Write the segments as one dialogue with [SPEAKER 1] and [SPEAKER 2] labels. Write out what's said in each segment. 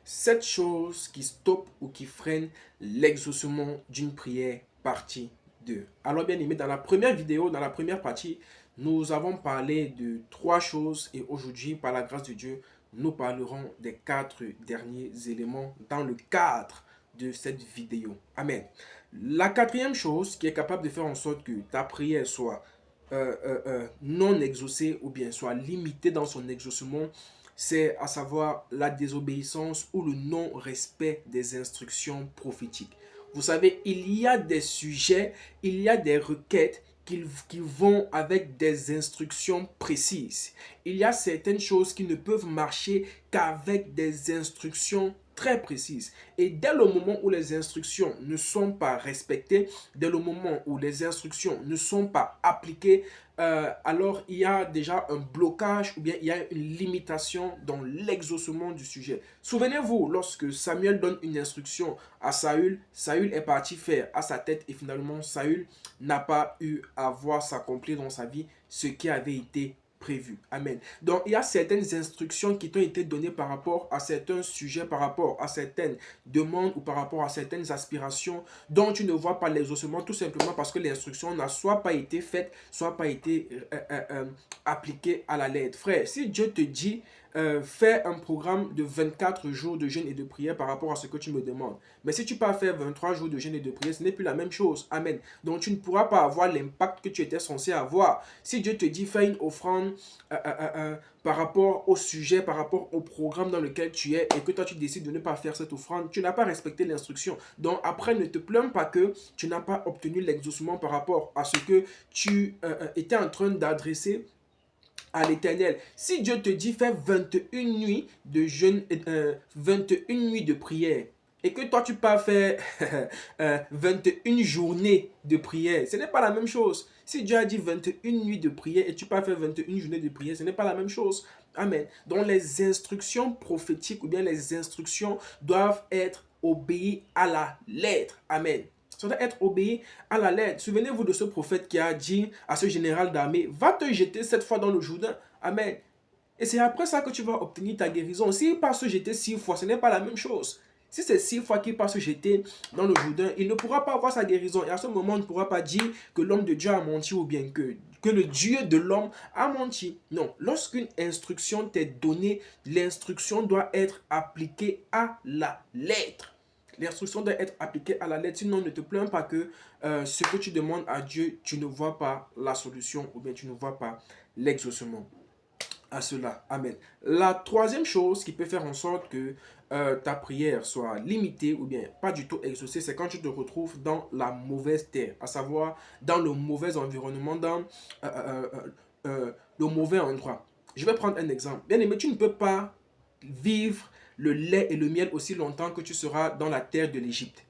[SPEAKER 1] 7 choses qui stoppent ou qui freinent l'exaucement d'une prière, partie 2. Alors bien aimé, dans la première vidéo, dans la première partie, nous avons parlé de 3 choses et aujourd'hui, par la grâce de Dieu, nous parlerons des 4 derniers éléments dans le cadre de cette vidéo. Amen. La quatrième chose qui est capable de faire en sorte que ta prière soit non exaucée ou bien soit limitée dans son exaucement, c'est à savoir la désobéissance ou le non-respect des instructions prophétiques. Vous savez, il y a des sujets, il y a des requêtes qui vont avec des instructions précises. Il y a certaines choses qui ne peuvent marcher qu'avec des instructions très précises. Et dès le moment où les instructions ne sont pas respectées, dès le moment où les instructions ne sont pas appliquées, alors il y a déjà un blocage ou bien il y a une limitation dans l'exaucement du sujet. Souvenez-vous, lorsque Samuel donne une instruction à Saül, Saül est parti faire à sa tête et finalement Saül n'a pas eu à voir s'accomplir dans sa vie ce qui avait été prévu. Amen. Donc, il y a certaines instructions qui t'ont été données par rapport à certains sujets, par rapport à certaines demandes ou par rapport à certaines aspirations dont tu ne vois pas l'exaucement tout simplement parce que l'instruction n'a soit pas été faite, soit pas été appliquée à la lettre. Frère, si Dieu te dit fais un programme de 24 jours de jeûne et de prière par rapport à ce que tu me demandes. Mais si tu peux faire 23 jours de jeûne et de prière, ce n'est plus la même chose. Amen. Donc tu ne pourras pas avoir l'impact que tu étais censé avoir. Si Dieu te dit fais une offrande par rapport au sujet, par rapport au programme dans lequel tu es et que toi tu décides de ne pas faire cette offrande, tu n'as pas respecté l'instruction. Donc après, ne te plains pas que tu n'as pas obtenu l'exaucement par rapport à ce que tu étais en train d'adresser à l'Éternel. Si Dieu te dit fais 21 nuits de jeûne, 21 nuits de prière, et que toi tu pas faire 21 journées de prière, ce n'est pas la même chose. Si Dieu a dit 21 nuits de prière et tu pas faire 21 journées de prière, ce n'est pas la même chose. Amen. Donc les instructions prophétiques ou bien les instructions doivent être obéies à la lettre. Amen. Ça doit être obéi à la lettre. Souvenez-vous de ce prophète qui a dit à ce général d'armée, va te jeter 7 fois dans le Jourdain. Amen. Et c'est après ça que tu vas obtenir ta guérison. S'il part se jeter 6 fois, ce n'est pas la même chose. Si c'est 6 fois qu'il part se jeter dans le Jourdain, il ne pourra pas avoir sa guérison. Et à ce moment, on ne pourra pas dire que l'homme de Dieu a menti ou bien que le Dieu de l'homme a menti. Non, lorsqu'une instruction t'est donnée, l'instruction doit être appliquée à la lettre. L'instruction doit être appliquée à la lettre. Sinon, ne te plains pas que ce que tu demandes à Dieu, tu ne vois pas la solution ou bien tu ne vois pas l'exaucement à cela. Amen. La troisième chose qui peut faire en sorte que ta prière soit limitée ou bien pas du tout exaucée, c'est quand tu te retrouves dans la mauvaise terre, à savoir dans le mauvais environnement, dans le mauvais endroit. Je vais prendre un exemple. Bien aimé, tu ne peux pas vivre le lait et le miel aussi longtemps que tu seras dans la terre de l'Égypte.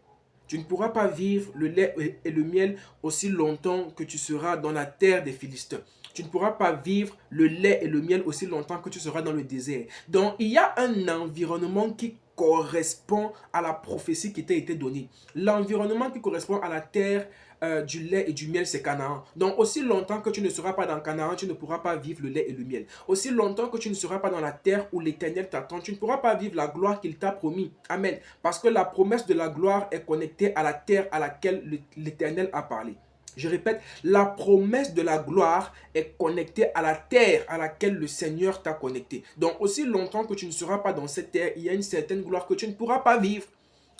[SPEAKER 1] Tu ne pourras pas vivre le lait et le miel aussi longtemps que tu seras dans la terre des Philistins. Tu ne pourras pas vivre le lait et le miel aussi longtemps que tu seras dans le désert. Donc, il y a un environnement qui correspond à la prophétie qui t'a été donnée. L'environnement qui correspond à la terre du lait et du miel, c'est Canaan. Donc, aussi longtemps que tu ne seras pas dans Canaan, tu ne pourras pas vivre le lait et le miel. Aussi longtemps que tu ne seras pas dans la terre où l'Éternel t'attend, tu ne pourras pas vivre la gloire qu'il t'a promis. Amen. Parce que la promesse de la gloire est connectée à la terre à laquelle l'Éternel a parlé. Je répète, la promesse de la gloire est connectée à la terre à laquelle le Seigneur t'a connecté. Donc, aussi longtemps que tu ne seras pas dans cette terre, il y a une certaine gloire que tu ne pourras pas vivre.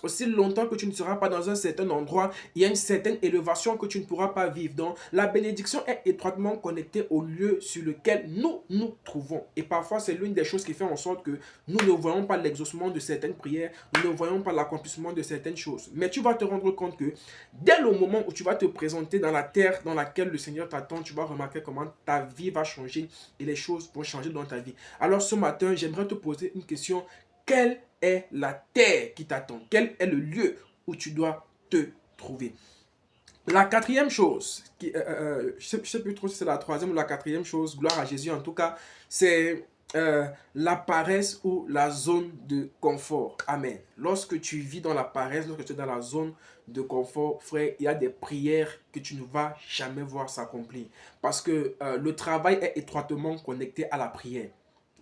[SPEAKER 1] Aussi longtemps que tu ne seras pas dans un certain endroit, il y a une certaine élévation que tu ne pourras pas vivre. Donc, la bénédiction est étroitement connectée au lieu sur lequel nous nous trouvons. Et parfois, c'est l'une des choses qui fait en sorte que nous ne voyons pas l'exaucement de certaines prières, nous ne voyons pas l'accomplissement de certaines choses. Mais tu vas te rendre compte que dès le moment où tu vas te présenter dans la terre dans laquelle le Seigneur t'attend, tu vas remarquer comment ta vie va changer et les choses vont changer dans ta vie. Alors ce matin, j'aimerais te poser une question. Quelle est la terre qui t'attend? Quel est le lieu où tu dois te trouver? La quatrième chose, je ne sais plus trop si c'est la troisième ou la quatrième chose, gloire à Jésus en tout cas, c'est la paresse ou la zone de confort. Amen. Lorsque tu vis dans la paresse, lorsque tu es dans la zone de confort, frère, il y a des prières que tu ne vas jamais voir s'accomplir. Parce que le travail est étroitement connecté à la prière.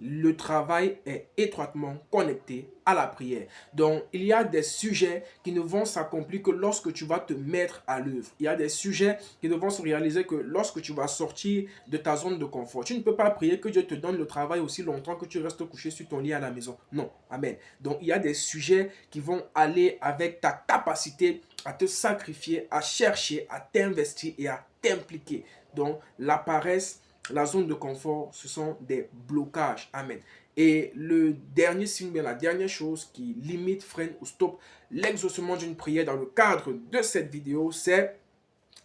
[SPEAKER 1] le travail est étroitement connecté à la prière. Donc, il y a des sujets qui ne vont s'accomplir que lorsque tu vas te mettre à l'œuvre. Il y a des sujets qui ne vont se réaliser que lorsque tu vas sortir de ta zone de confort. Tu ne peux pas prier que Dieu te donne le travail aussi longtemps que tu restes couché sur ton lit à la maison. Non, amen. Donc, il y a des sujets qui vont aller avec ta capacité à te sacrifier, à chercher, à t'investir et à t'impliquer. Donc, la paresse, la zone de confort, ce sont des blocages. Amen. Et le dernier signe, bien la dernière chose qui limite, freine ou stoppe l'exaucement d'une prière dans le cadre de cette vidéo, c'est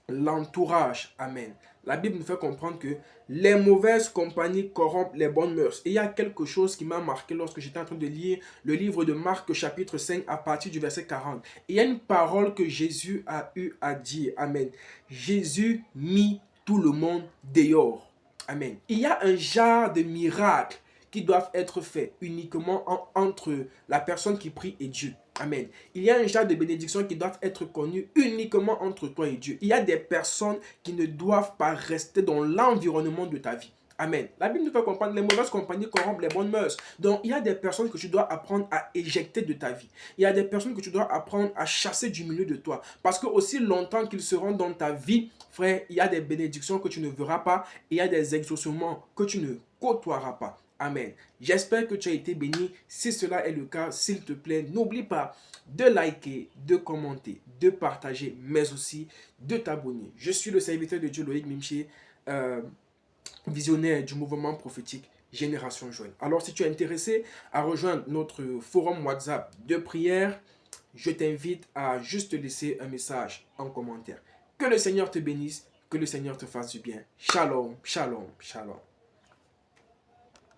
[SPEAKER 1] l'entourage. Amen. La Bible nous fait comprendre que les mauvaises compagnies corrompent les bonnes mœurs. Et il y a quelque chose qui m'a marqué lorsque j'étais en train de lire le livre de Marc chapitre 5 à partir du verset 40. Et il y a une parole que Jésus a eu à dire. Amen. Jésus mit tout le monde dehors. Amen. Il y a un genre de miracles qui doivent être faits uniquement entre la personne qui prie et Dieu. Amen. Il y a un genre de bénédiction qui doivent être connues uniquement entre toi et Dieu. Il y a des personnes qui ne doivent pas rester dans l'environnement de ta vie. Amen. La Bible nous fait comprendre que les mauvaises compagnies corrompent les bonnes mœurs. Donc, il y a des personnes que tu dois apprendre à éjecter de ta vie. Il y a des personnes que tu dois apprendre à chasser du milieu de toi. Parce que aussi longtemps qu'ils seront dans ta vie, frère, il y a des bénédictions que tu ne verras pas. Et il y a des exaucements que tu ne côtoieras pas. Amen. J'espère que tu as été béni. Si cela est le cas, s'il te plaît, n'oublie pas de liker, de commenter, de partager, mais aussi de t'abonner. Je suis le serviteur de Dieu, Loïc Mimché, visionnaire du mouvement prophétique Génération Jeune. Alors, si tu es intéressé à rejoindre notre forum WhatsApp de prière, je t'invite à juste laisser un message en commentaire. Que le Seigneur te bénisse, que le Seigneur te fasse du bien. Shalom, shalom, shalom.